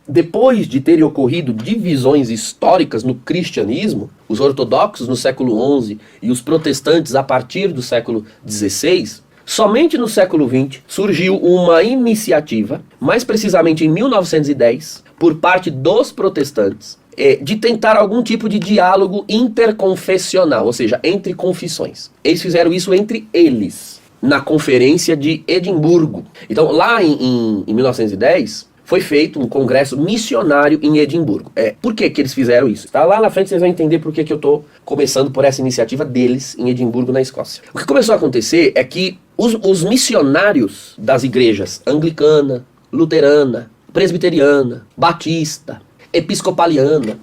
depois de terem ocorrido divisões históricas no cristianismo, os ortodoxos no século XI e os protestantes a partir do século XVI, somente no século XX surgiu uma iniciativa, mais precisamente em 1910, por parte dos protestantes, de tentar algum tipo de diálogo interconfessional, ou seja, entre confissões. Eles fizeram isso entre eles, na Conferência de Edimburgo. Então, lá em 1910, foi feito um congresso missionário em Edimburgo. Por que eles fizeram isso? Tá? Lá na frente vocês vão entender por que eu estou começando por essa iniciativa deles em Edimburgo, na Escócia. O que começou a acontecer é que os missionários das igrejas anglicana, luterana, presbiteriana, batista, episcopaliana,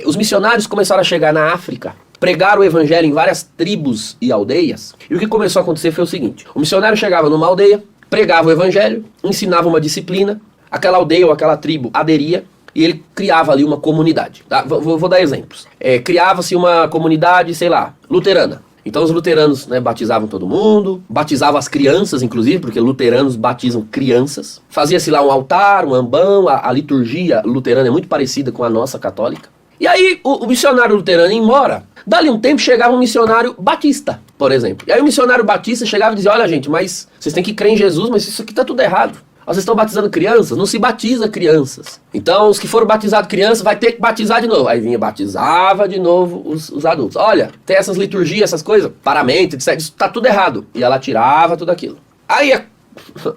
os missionários começaram a chegar na África, pregaram o evangelho em várias tribos e aldeias, e o que começou a acontecer foi o seguinte: o missionário chegava numa aldeia, pregava o evangelho, ensinava uma disciplina, aquela aldeia ou aquela tribo aderia, e ele criava ali uma comunidade. Tá? Vou dar exemplos. Criava-se uma comunidade, sei lá, luterana. Então os luteranos, né, batizavam todo mundo, batizavam as crianças, inclusive, porque luteranos batizam crianças. Fazia-se lá um altar, um ambão, a liturgia luterana é muito parecida com a nossa católica. E aí o missionário luterano ia embora. Dali um tempo chegava um missionário batista, por exemplo. E aí o missionário batista chegava e dizia: olha gente, mas vocês têm que crer em Jesus, mas isso aqui tá tudo errado. Vocês estão batizando crianças? Não se batiza crianças. Então, os que foram batizados crianças, vai ter que batizar de novo. Aí vinha, batizava de novo os adultos. Olha, tem essas liturgias, essas coisas, paramento, etc. Isso tá tudo errado. E ela tirava tudo aquilo. Aí a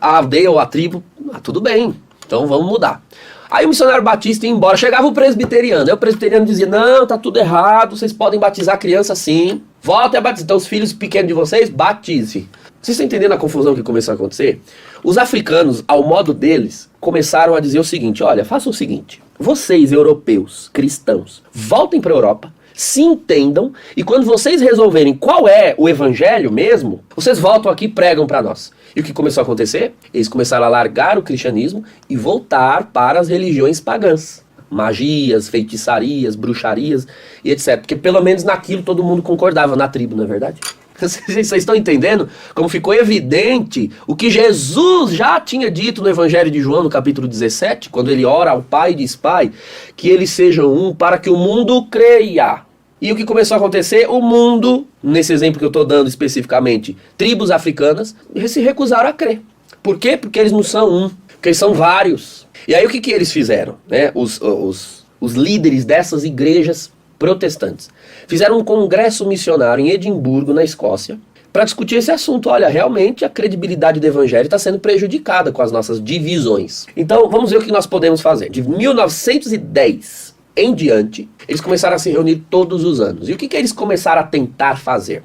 aldeia ou a tribo, tudo bem, então vamos mudar. Aí o missionário batista ia embora, chegava o presbiteriano. Aí o presbiteriano dizia: não, tá tudo errado, vocês podem batizar criança sim. Voltem a batizar. Então os filhos pequenos de vocês, batize. Vocês estão entendendo a confusão que começou a acontecer? Os africanos, ao modo deles, começaram a dizer o seguinte: olha, façam o seguinte, vocês europeus, cristãos, voltem para a Europa, se entendam, e quando vocês resolverem qual é o evangelho mesmo, vocês voltam aqui e pregam para nós. E o que começou a acontecer? Eles começaram a largar o cristianismo e voltar para as religiões pagãs. Magias, feitiçarias, bruxarias e etc. Porque pelo menos naquilo todo mundo concordava, na tribo, não é verdade? Vocês estão entendendo como ficou evidente o que Jesus já tinha dito no Evangelho de João, no capítulo 17, quando ele ora ao Pai e diz: Pai, que eles sejam um para que o mundo creia. E o que começou a acontecer? O mundo, nesse exemplo que eu estou dando especificamente, tribos africanas, se recusaram a crer. Por quê? Porque eles não são um, porque eles são vários. E aí o que eles fizeram? Né? Os líderes dessas igrejas protestantes fizeram um congresso missionário em Edimburgo, na Escócia, para discutir esse assunto. Olha, realmente a credibilidade do evangelho está sendo prejudicada com as nossas divisões. Então vamos ver o que nós podemos fazer. De 1910 em diante, eles começaram a se reunir todos os anos. E o que eles começaram a tentar fazer?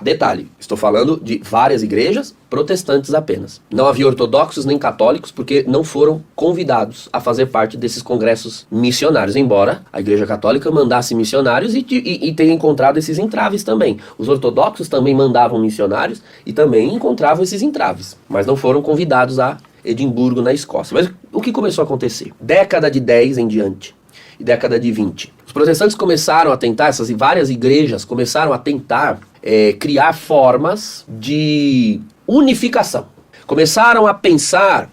Detalhe, estou falando de várias igrejas protestantes apenas. Não havia ortodoxos nem católicos, porque não foram convidados a fazer parte desses congressos missionários, embora a igreja católica mandasse missionários e tenha encontrado esses entraves também. Os ortodoxos também mandavam missionários e também encontravam esses entraves, mas não foram convidados a Edimburgo, na Escócia. Mas o que começou a acontecer? Década de 10 em diante e década de 20. Os protestantes começaram a tentar, essas várias igrejas começaram a tentar criar formas de unificação. Começaram a pensar,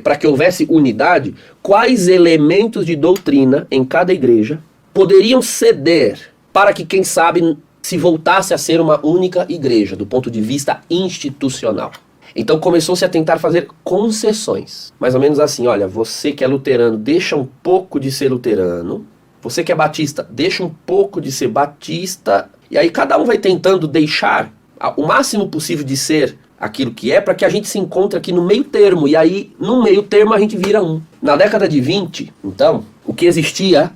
para que houvesse unidade, quais elementos de doutrina em cada igreja poderiam ceder para que, quem sabe, se voltasse a ser uma única igreja, do ponto de vista institucional. Então começou-se a tentar fazer concessões. Mais ou menos assim: olha, você que é luterano, deixa um pouco de ser luterano. Você que é batista, deixa um pouco de ser batista. E aí cada um vai tentando deixar o máximo possível de ser aquilo que é, para que a gente se encontre aqui no meio termo. E aí, no meio termo, a gente vira um. Na década de 20, então, o que existia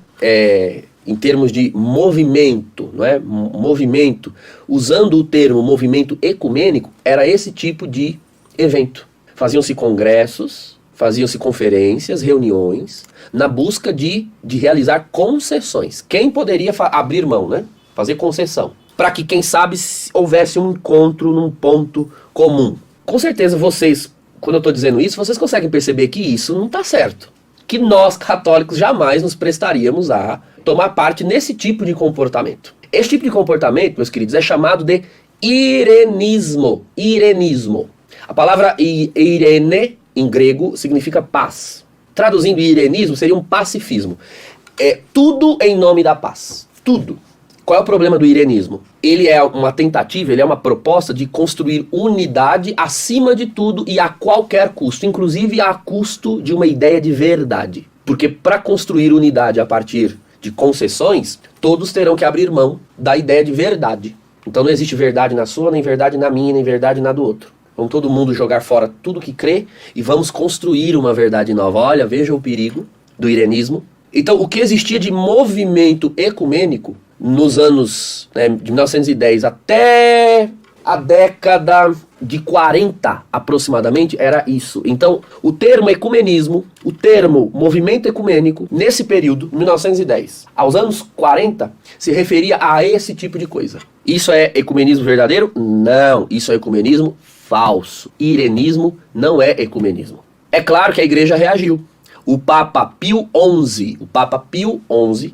em termos de movimento, não é? Movimento, usando o termo movimento ecumênico, era esse tipo de evento. Faziam-se congressos, faziam-se conferências, reuniões, na busca de realizar concessões. Quem poderia abrir mão, né? Fazer concessão, para que, quem sabe, houvesse um encontro num ponto comum. Com certeza vocês, quando eu estou dizendo isso, vocês conseguem perceber que isso não está certo. Que nós, católicos, jamais nos prestaríamos a tomar parte nesse tipo de comportamento. Esse tipo de comportamento, meus queridos, é chamado de irenismo. Irenismo. A palavra irene, em grego, significa paz, Traduzindo irenismo, seria um pacifismo. É tudo em nome da paz. Tudo. Qual é o problema do irenismo? Ele é uma tentativa, ele é uma proposta de construir unidade acima de tudo e a qualquer custo, inclusive a custo de uma ideia de verdade. Porque para construir unidade a partir de concessões, todos terão que abrir mão da ideia de verdade. Então não existe verdade na sua, nem verdade na minha, nem verdade na do outro. Vamos todo mundo jogar fora tudo que crê e vamos construir uma verdade nova. Olha, veja o perigo do irenismo. Então o que existia de movimento ecumênico nos anos de 1910 até a década de 40 aproximadamente era isso. Então o termo ecumenismo, o termo movimento ecumênico, nesse período, 1910 aos anos 40, se referia a esse tipo de coisa. Isso é ecumenismo verdadeiro? Não, isso é ecumenismo falso. Irenismo não é ecumenismo. É claro que a igreja reagiu. O Papa Pio XI,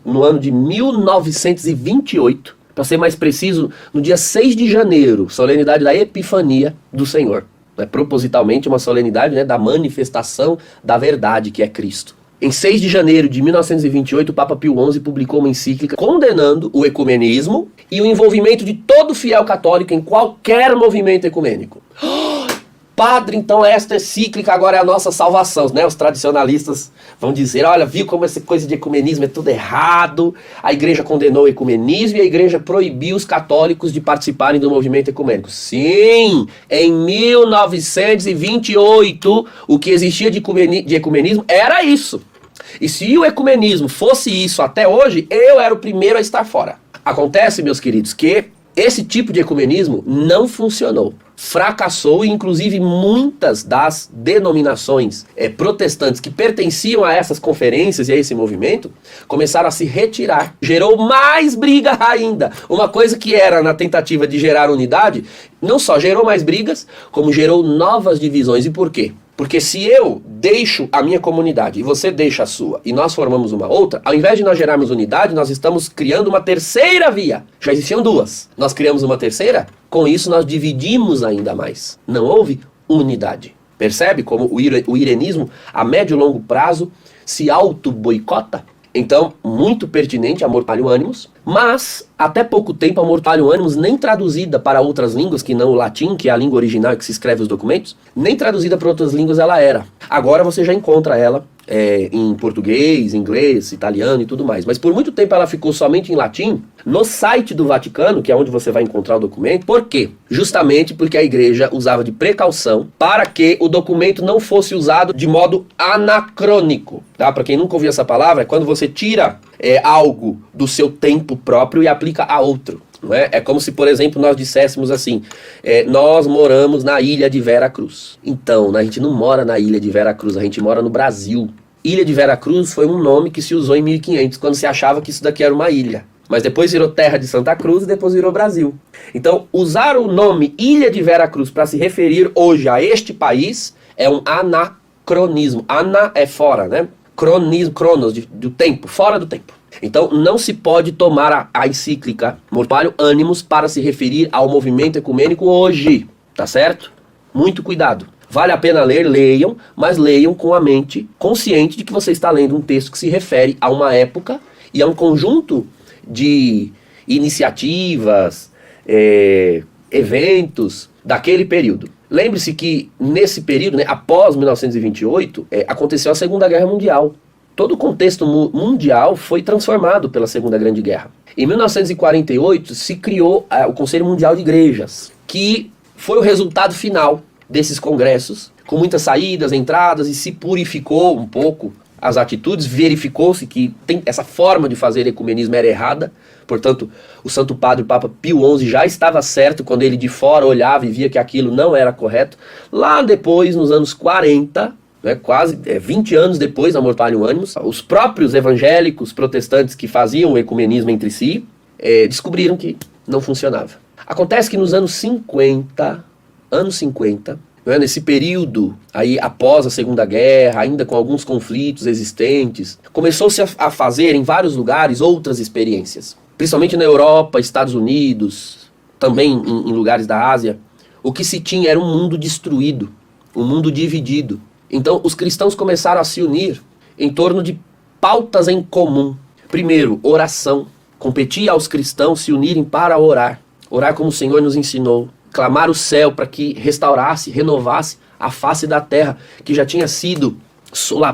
no ano de 1928, para ser mais preciso, no dia 6 de janeiro, solenidade da Epifania do Senhor. Propositalmente uma solenidade da manifestação da verdade que é Cristo. Em 6 de janeiro de 1928, o Papa Pio XI publicou uma encíclica condenando o ecumenismo e o envolvimento de todo fiel católico em qualquer movimento ecumênico. Padre, então esta encíclica agora é a nossa salvação, né? Os tradicionalistas vão dizer, olha, viu como essa coisa de ecumenismo é tudo errado, a igreja condenou o ecumenismo e a igreja proibiu os católicos de participarem do movimento ecumênico. Sim, em 1928, o que existia de ecumenismo era isso. E se o ecumenismo fosse isso até hoje, eu era o primeiro a estar fora. Acontece, meus queridos, que esse tipo de ecumenismo não funcionou. Fracassou e inclusive muitas das denominações protestantes que pertenciam a essas conferências e a esse movimento começaram a se retirar. Gerou mais briga ainda. Uma coisa que era na tentativa de gerar unidade, não só gerou mais brigas, como gerou novas divisões. E por quê? Porque se eu deixo a minha comunidade e você deixa a sua e nós formamos uma outra, ao invés de nós gerarmos unidade, nós estamos criando uma terceira via. Já existiam duas. Nós criamos uma terceira, com isso nós dividimos ainda mais. Não houve unidade. Percebe como o irenismo, a médio e longo prazo, se auto-boicota? Então, muito pertinente a Mortalio Animus, mas, até pouco tempo, a Mortalio Animus, nem traduzida para outras línguas, que não o latim, que é a língua original que se escreve os documentos, nem traduzida para outras línguas ela era. Agora você já encontra ela em português, inglês, italiano e tudo mais. Mas por muito tempo ela ficou somente em latim, no site do Vaticano, que é onde você vai encontrar o documento. Por quê? Justamente porque a igreja usava de precaução para que o documento não fosse usado de modo anacrônico. Tá? Para quem nunca ouviu essa palavra, é quando você tira algo do seu tempo próprio e aplica a outro. Não é? É como se, por exemplo, nós disséssemos assim, nós moramos na ilha de Vera Cruz. Então, a gente não mora na ilha de Vera Cruz, a gente mora no Brasil. Ilha de Vera Cruz foi um nome que se usou em 1500, quando se achava que isso daqui era uma ilha. Mas depois virou Terra de Santa Cruz e depois virou Brasil. Então, usar o nome Ilha de Vera Cruz para se referir hoje a este país é um anacronismo. Ana é fora, né? Cronos, do tempo, fora do tempo. Então não se pode tomar a encíclica Mortalio Animus para se referir ao movimento ecumênico hoje, tá certo? Muito cuidado. Vale a pena ler, leiam, mas leiam com a mente consciente de que você está lendo um texto que se refere a uma época e a um conjunto de iniciativas, eventos daquele período. Lembre-se que nesse período, após 1928, aconteceu a Segunda Guerra Mundial. Todo o contexto mundial foi transformado pela Segunda Grande Guerra. Em 1948 se criou o Conselho Mundial de Igrejas, que foi o resultado final desses congressos, com muitas saídas, entradas, e se purificou um pouco as atitudes, verificou-se que essa forma de fazer ecumenismo era errada. Portanto, o Santo Padre, o Papa Pio XI, já estava certo quando ele de fora olhava e via que aquilo não era correto. Lá depois, nos anos 40, quase 20 anos depois da Mortalio Animus, os próprios evangélicos protestantes que faziam o ecumenismo entre si, descobriram que não funcionava. Acontece que nos anos 50, nesse período, aí após a Segunda Guerra, ainda com alguns conflitos existentes, começou-se a fazer em vários lugares outras experiências. Principalmente na Europa, Estados Unidos, também em lugares da Ásia. O que se tinha era um mundo destruído, um mundo dividido. Então os cristãos começaram a se unir em torno de pautas em comum. Primeiro, oração. Competia aos cristãos se unirem para orar. Orar como o Senhor nos ensinou. Clamar o céu para que restaurasse, renovasse a face da terra, que já tinha sido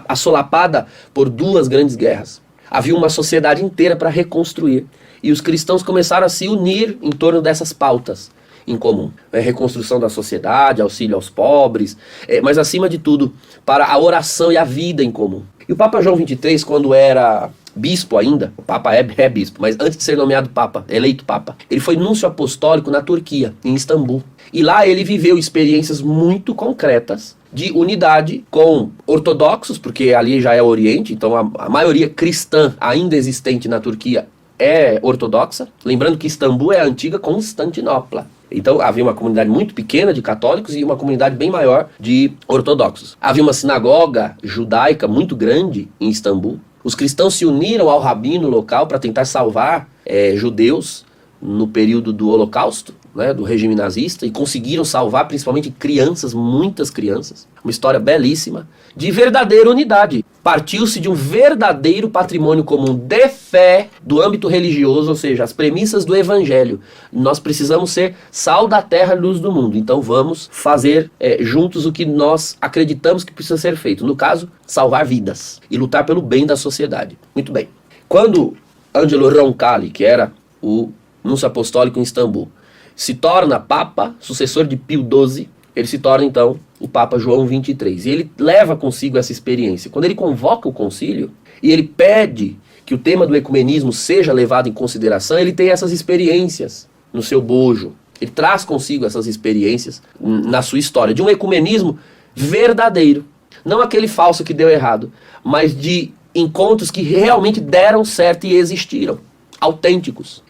assolapada por 2 grandes guerras. Havia uma sociedade inteira para reconstruir. E os cristãos começaram a se unir em torno dessas pautas em comum. Reconstrução da sociedade, auxílio aos pobres, mas acima de tudo, para a oração e a vida em comum. E o Papa João XXIII, quando era bispo ainda, o Papa é bispo, mas antes de ser nomeado Papa, eleito Papa, ele foi núncio apostólico na Turquia, em Istambul. E lá ele viveu experiências muito concretas de unidade com ortodoxos, porque ali já é o Oriente, então a maioria cristã ainda existente na Turquia é ortodoxa. Lembrando que Istambul é a antiga Constantinopla. Então havia uma comunidade muito pequena de católicos e uma comunidade bem maior de ortodoxos. Havia uma sinagoga judaica muito grande em Istambul. Os cristãos se uniram ao rabino local para tentar salvar judeus no período do Holocausto, né, do regime nazista, e conseguiram salvar principalmente crianças, muitas crianças. Uma história belíssima de verdadeira unidade. Partiu-se de um verdadeiro patrimônio comum de fé do âmbito religioso, ou seja, as premissas do evangelho. Nós precisamos ser sal da terra, luz do mundo. Então vamos fazer juntos o que nós acreditamos que precisa ser feito. No caso, salvar vidas e lutar pelo bem da sociedade. Muito bem. Quando Angelo Roncalli, que era o núncio apostólico em Istambul, se torna Papa, sucessor de Pio XII, ele se torna então o Papa João XXIII. E ele leva consigo essa experiência. Quando ele convoca o concílio e ele pede que o tema do ecumenismo seja levado em consideração, ele tem essas experiências no seu bojo. Ele traz consigo essas experiências na sua história, de um ecumenismo verdadeiro. Não aquele falso que deu errado, mas de encontros que realmente deram certo e existiram. Autênticos,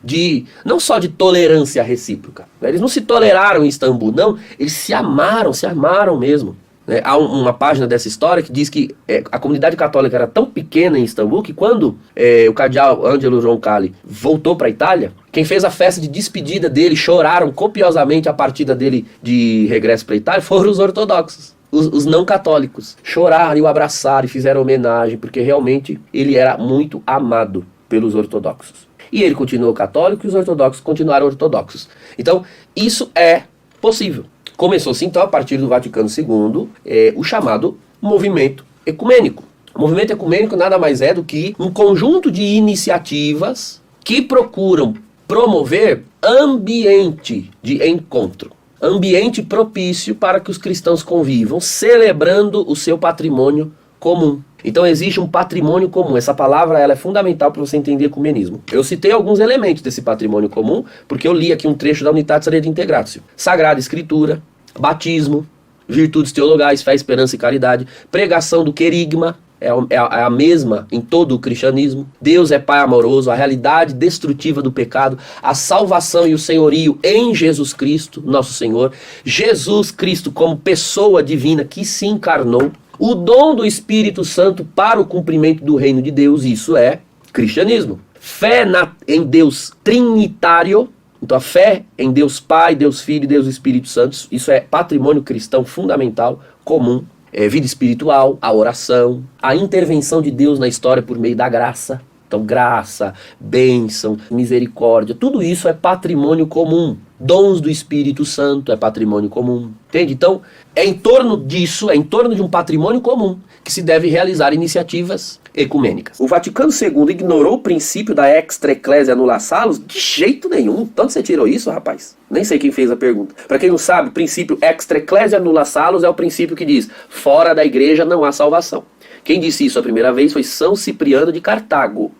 não só de tolerância recíproca. Eles não se toleraram em Istambul, não, eles se amaram mesmo. Há uma página dessa história que diz que a comunidade católica era tão pequena em Istambul que quando o cardeal Angelo Roncalli voltou para a Itália, quem fez a festa de despedida dele, choraram copiosamente a partida dele de regresso para a Itália, foram os ortodoxos. Os não católicos choraram e o abraçaram e fizeram homenagem, porque realmente ele era muito amado pelos ortodoxos. E ele continuou católico e os ortodoxos continuaram ortodoxos. Então, isso é possível. Começou-se, então, a partir do Vaticano II, o chamado movimento ecumênico. O movimento ecumênico nada mais é do que um conjunto de iniciativas que procuram promover ambiente de encontro. Ambiente propício para que os cristãos convivam, celebrando o seu patrimônio comum. Então existe um patrimônio comum. Essa palavra ela é fundamental para você entender ecumenismo. Eu citei alguns elementos desse patrimônio comum, porque eu li aqui um trecho da Unitatis Redintegratio. Sagrada Escritura, batismo, virtudes teologais, fé, esperança e caridade, pregação do querigma, é a mesma em todo o cristianismo. Deus é Pai amoroso, a realidade destrutiva do pecado, a salvação e o senhorio em Jesus Cristo, nosso Senhor. Jesus Cristo como pessoa divina que se encarnou. O dom do Espírito Santo para o cumprimento do reino de Deus, isso é cristianismo. Fé em Deus trinitário, então a fé em Deus Pai, Deus Filho e Deus Espírito Santo, isso é patrimônio cristão fundamental, comum. Vida espiritual, a oração, a intervenção de Deus na história por meio da graça. Então graça, bênção, misericórdia, tudo isso é patrimônio comum. Dons do Espírito Santo é patrimônio comum. Entende? Então, é em torno disso, é em torno de um patrimônio comum que se deve realizar iniciativas ecumênicas. O Vaticano II ignorou o princípio da extra ecclesia nulla salus? De jeito nenhum. Tanto você tirou isso, rapaz? Nem sei quem fez a pergunta. Para quem não sabe, o princípio extra ecclesia nulla salus é o princípio que diz: fora da igreja não há salvação. Quem disse isso a primeira vez foi São Cipriano de Cartago,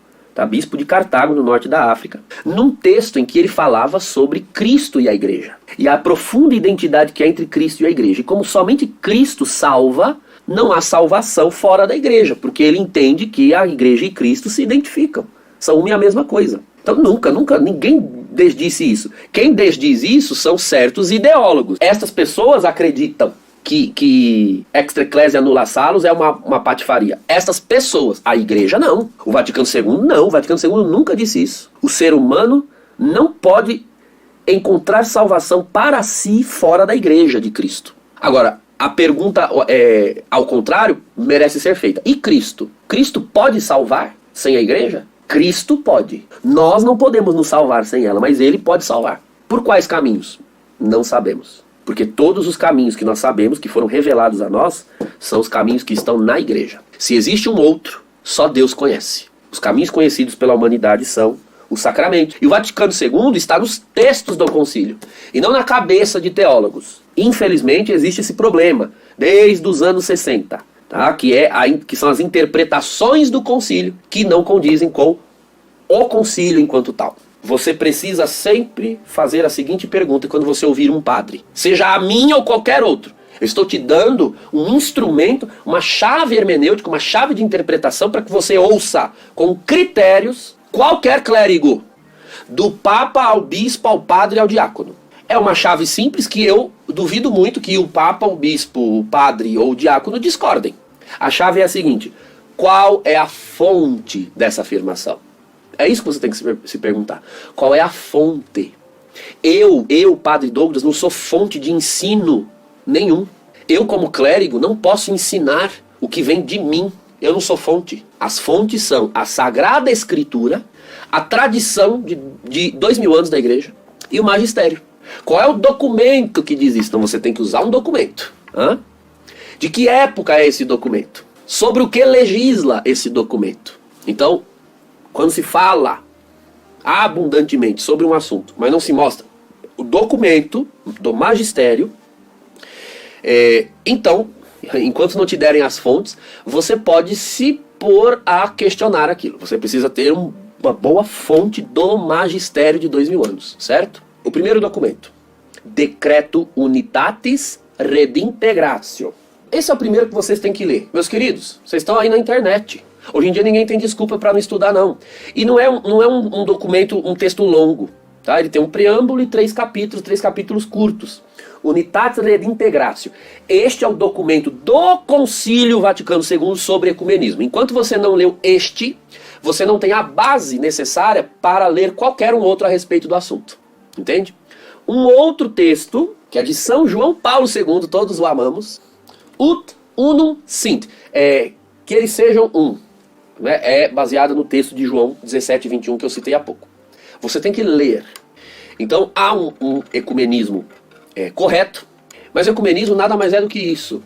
bispo de Cartago, no norte da África, num texto em que ele falava sobre Cristo e a igreja, e a profunda identidade que há entre Cristo e a igreja. E como somente Cristo salva, não há salvação fora da igreja, porque ele entende que a igreja e Cristo se identificam, são uma e a mesma coisa. Então nunca, ninguém desdisse isso. Quem desdiz isso são certos ideólogos. Estas pessoas acreditam que extra ecclesia nulla salus é uma patifaria. Essas pessoas, a igreja não. O Vaticano II não. O Vaticano II nunca disse isso. O ser humano não pode encontrar salvação para si fora da igreja de Cristo. Agora, a pergunta, ao contrário, merece ser feita. E Cristo? Cristo pode salvar sem a igreja? Cristo pode. Nós não podemos nos salvar sem ela, mas ele pode salvar. Por quais caminhos? Não sabemos. Porque todos os caminhos que nós sabemos, que foram revelados a nós, são os caminhos que estão na igreja. Se existe um outro, só Deus conhece. Os caminhos conhecidos pela humanidade são o sacramento. E o Vaticano II está nos textos do concílio, e não na cabeça de teólogos. Infelizmente existe esse problema, desde os anos 60, tá? que são as interpretações do concílio, que não condizem com o concílio enquanto tal. Você precisa sempre fazer a seguinte pergunta quando você ouvir um padre, seja a mim ou qualquer outro. Eu estou te dando um instrumento, uma chave hermenêutica, uma chave de interpretação para que você ouça com critérios qualquer clérigo, do papa ao bispo, ao padre e ao diácono. É uma chave simples que eu duvido muito que o papa, o bispo, o padre ou o diácono discordem. A chave é a seguinte: qual é a fonte dessa afirmação? É isso que você tem que se perguntar. Qual é a fonte? Eu, Padre Douglas, não sou fonte de ensino nenhum. Eu, como clérigo, não posso ensinar o que vem de mim. Eu não sou fonte. As fontes são a Sagrada Escritura, a tradição de 2000 anos da igreja e o magistério. Qual é o documento que diz isso? Então você tem que usar um documento. De que época é esse documento? Sobre o que legisla esse documento? Então, quando se fala abundantemente sobre um assunto, mas não se mostra o documento do magistério, então, enquanto não te derem as fontes, você pode se pôr a questionar aquilo. Você precisa ter uma boa fonte do magistério de 2000 anos, certo? O primeiro documento, Decreto Unitatis Redintegratio. Esse é o primeiro que vocês têm que ler. Meus queridos, vocês estão aí na internet. Hoje em dia ninguém tem desculpa para não estudar, não. E não é um documento, um texto longo. Tá? Ele tem um preâmbulo e 3 capítulos curtos. Unitatis Redintegratio. Este é o documento do Concílio Vaticano II sobre ecumenismo. Enquanto você não leu este, você não tem a base necessária para ler qualquer um outro a respeito do assunto. Entende? Um outro texto, que é de São João Paulo II, todos o amamos. Ut unum sint. Que eles sejam um. Né? É baseado no texto de João 17:21 que eu citei há pouco. Você tem que ler. Então há um ecumenismo correto, mas o ecumenismo nada mais é do que isso.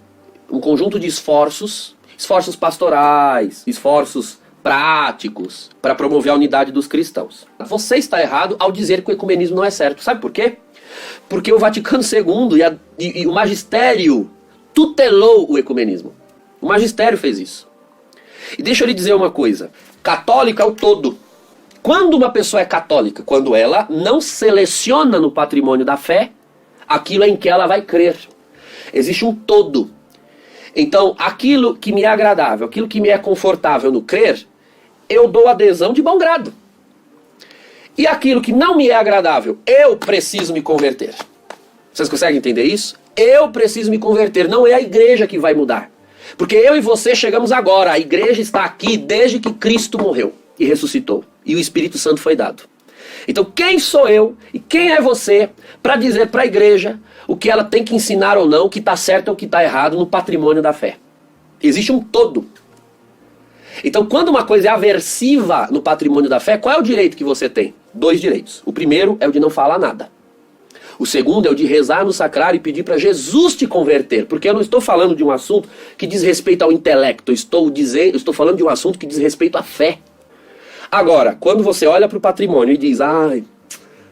Um conjunto de esforços pastorais, esforços práticos para promover a unidade dos cristãos. Você está errado ao dizer que o ecumenismo não é certo. Sabe por quê? Porque o Vaticano II e o magistério tutelou o ecumenismo. O magistério fez isso. E deixa eu lhe dizer uma coisa. Católico é o todo. Quando uma pessoa é católica? Quando ela não seleciona no patrimônio da fé aquilo em que ela vai crer. Existe um todo. Então, aquilo que me é agradável, aquilo que me é confortável no crer, eu dou adesão de bom grado. E aquilo que não me é agradável, eu preciso me converter. Vocês conseguem entender isso? Eu preciso me converter, não é a igreja que vai mudar. Porque eu e você chegamos agora, a igreja está aqui desde que Cristo morreu e ressuscitou. E o Espírito Santo foi dado. Então quem sou eu e quem é você para dizer para a igreja o que ela tem que ensinar ou não, o que está certo ou o que está errado no patrimônio da fé? Existe um todo. Então quando uma coisa é aversiva no patrimônio da fé, qual é o direito que você tem? 2 direitos. O primeiro é o de não falar nada. O segundo é o de rezar no sacrário e pedir para Jesus te converter. Porque eu não estou falando de um assunto que diz respeito ao intelecto. Eu estou falando de um assunto que diz respeito à fé. Agora, quando você olha para o patrimônio e diz,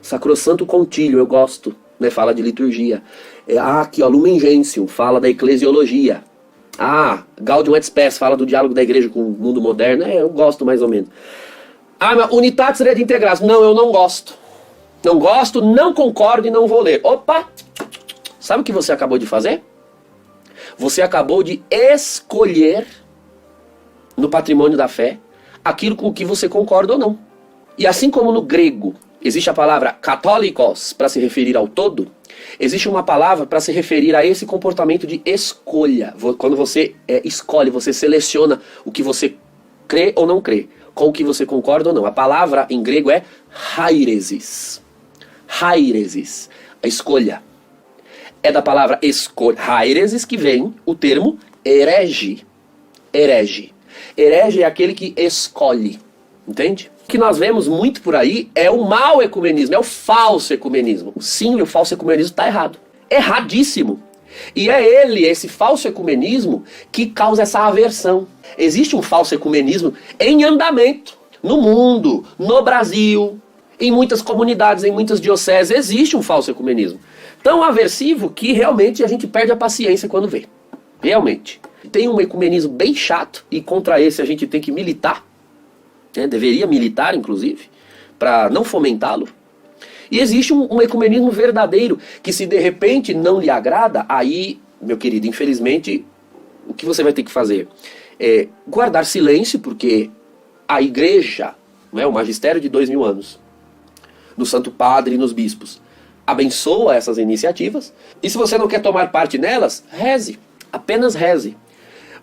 Sacrosanto Concílio, eu gosto, né, fala de liturgia. Aqui, ó, Lumen Gentium, fala da eclesiologia. Gaudium et Spes, fala do diálogo da igreja com o mundo moderno. Eu gosto mais ou menos. Mas Unitatis Redintegratio, não, eu não gosto. Não gosto, não concordo e não vou ler. Opa! Sabe o que você acabou de fazer? Você acabou de escolher no patrimônio da fé aquilo com o que você concorda ou não. E assim como no grego existe a palavra católicos para se referir ao todo, existe uma palavra para se referir a esse comportamento de escolha. Quando você escolhe, você seleciona o que você crê ou não crê, com o que você concorda ou não. A palavra em grego é hairesis. Hairesis, a escolha. É da palavra haireses que vem o termo herege. Herege. Herege é aquele que escolhe. Entende? O que nós vemos muito por aí é o mau ecumenismo, é o falso ecumenismo. Sim, o falso ecumenismo está errado. Erradíssimo. E é ele, esse falso ecumenismo, que causa essa aversão. Existe um falso ecumenismo em andamento. No mundo, no Brasil, em muitas comunidades, em muitas dioceses, existe um falso ecumenismo. Tão aversivo que realmente a gente perde a paciência quando vê. Realmente. Tem um ecumenismo bem chato e contra esse a gente tem que militar. Deveria militar, inclusive, para não fomentá-lo. E existe um ecumenismo verdadeiro, que se de repente não lhe agrada, aí, meu querido, infelizmente, o que você vai ter que fazer é guardar silêncio, porque a igreja, o magistério de 2000 anos, no Santo Padre e nos bispos, abençoa essas iniciativas, e se você não quer tomar parte nelas, reze, apenas reze.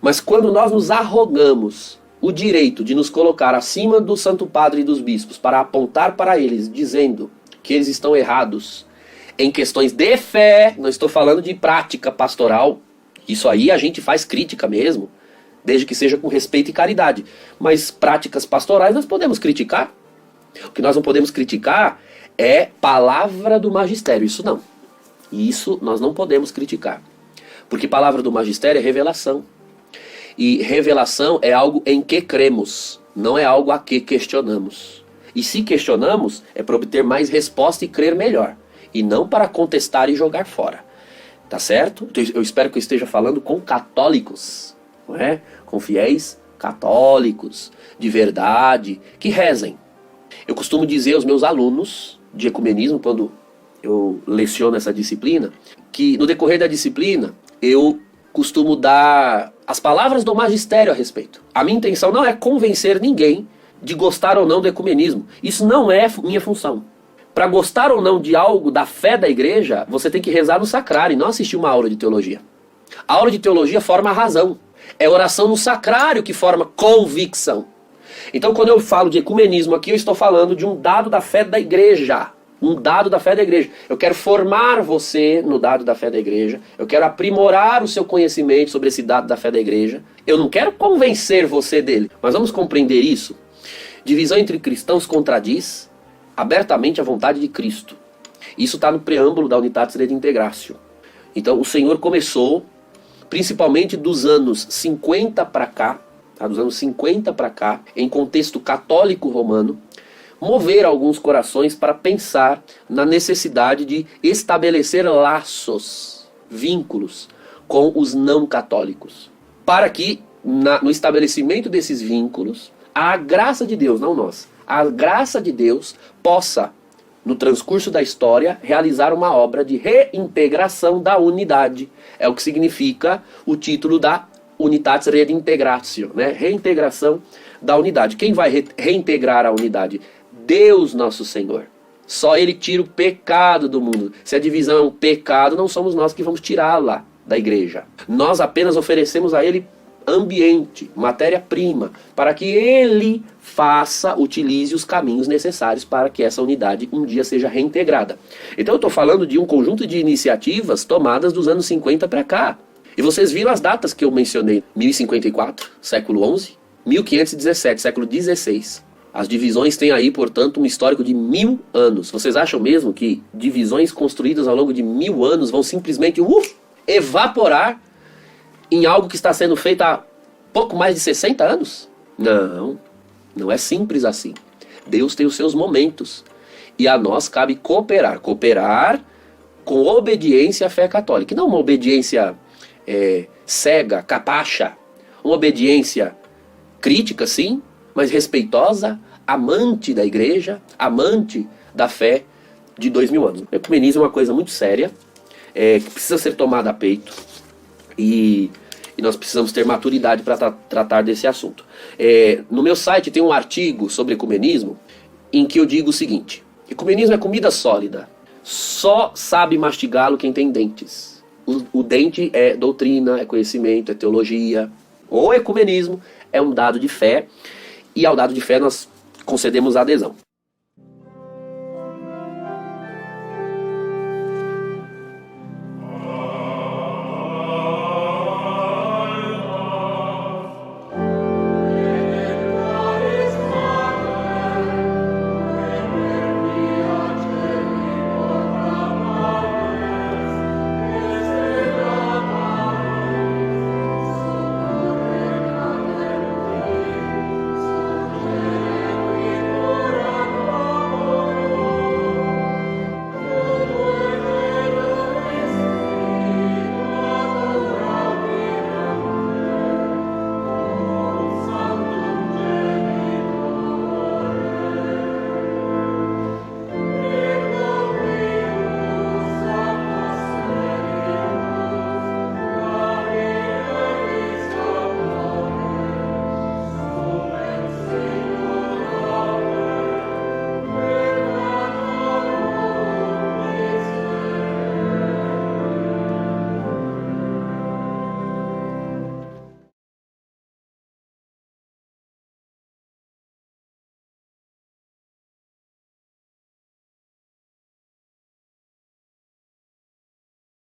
Mas quando nós nos arrogamos o direito de nos colocar acima do Santo Padre e dos bispos para apontar para eles, dizendo que eles estão errados em questões de fé, não estou falando de prática pastoral, isso aí a gente faz crítica mesmo, desde que seja com respeito e caridade, mas práticas pastorais nós podemos criticar. O que nós não podemos criticar é palavra do magistério, isso não. Isso nós não podemos criticar, porque palavra do magistério é revelação. E revelação é algo em que cremos, não é algo a que questionamos. E se questionamos, é para obter mais resposta e crer melhor, e não para contestar e jogar fora. Tá certo? Eu espero que eu esteja falando com católicos, não é? Com fiéis católicos, de verdade, que rezem. Eu costumo dizer aos meus alunos de ecumenismo, quando eu leciono essa disciplina, que no decorrer da disciplina, eu costumo dar as palavras do magistério a respeito. A minha intenção não é convencer ninguém de gostar ou não do ecumenismo. Isso não é minha função. Para gostar ou não de algo da fé da igreja, você tem que rezar no sacrário e não assistir uma aula de teologia. A aula de teologia forma a razão. É oração no sacrário que forma convicção. Então, quando eu falo de ecumenismo aqui, eu estou falando de um dado da fé da igreja. Um dado da fé da igreja. Eu quero formar você no dado da fé da igreja. Eu quero aprimorar o seu conhecimento sobre esse dado da fé da igreja. Eu não quero convencer você dele. Mas vamos compreender isso. Divisão entre cristãos contradiz abertamente a vontade de Cristo. Isso está no preâmbulo da Unitatis Redintegratio. Então o Senhor começou, principalmente dos anos 50 para cá, dos anos 50 para cá, em contexto católico romano, mover alguns corações para pensar na necessidade de estabelecer laços, vínculos com os não católicos. Para que, no estabelecimento desses vínculos, a graça de Deus, não nós, a graça de Deus possa, no transcurso da história, realizar uma obra de reintegração da unidade. É o que significa o título da Unitatis Redintegratio, né? Reintegração da unidade. Quem vai reintegrar a unidade? Deus nosso Senhor. Só Ele tira o pecado do mundo. Se a divisão é um pecado, não somos nós que vamos tirá-la da igreja. Nós apenas oferecemos a Ele ambiente, matéria-prima, para que Ele utilize os caminhos necessários para que essa unidade um dia seja reintegrada. Então eu estou falando de um conjunto de iniciativas tomadas dos anos 50 para cá. E vocês viram as datas que eu mencionei. 1054, século XI, 1517, século XVI. As divisões têm aí, portanto, um histórico de 1000 anos. Vocês acham mesmo que divisões construídas ao longo de 1000 anos vão simplesmente evaporar em algo que está sendo feito há pouco mais de 60 anos? Não, não é simples assim. Deus tem os seus momentos. E a nós cabe cooperar. Cooperar com obediência à fé católica. E não uma obediência cega, capacha. Uma obediência crítica, sim, mas respeitosa, amante da igreja, amante da fé de 2000 anos. O ecumenismo é uma coisa muito séria, que precisa ser tomada a peito, e nós precisamos ter maturidade para tratar desse assunto. No meu site tem um artigo sobre ecumenismo, em que eu digo o seguinte: ecumenismo é comida sólida, só sabe mastigá-lo quem tem dentes. O dente é doutrina, é conhecimento, é teologia. O ecumenismo é um dado de fé, e ao dado de fé nós concedemos adesão.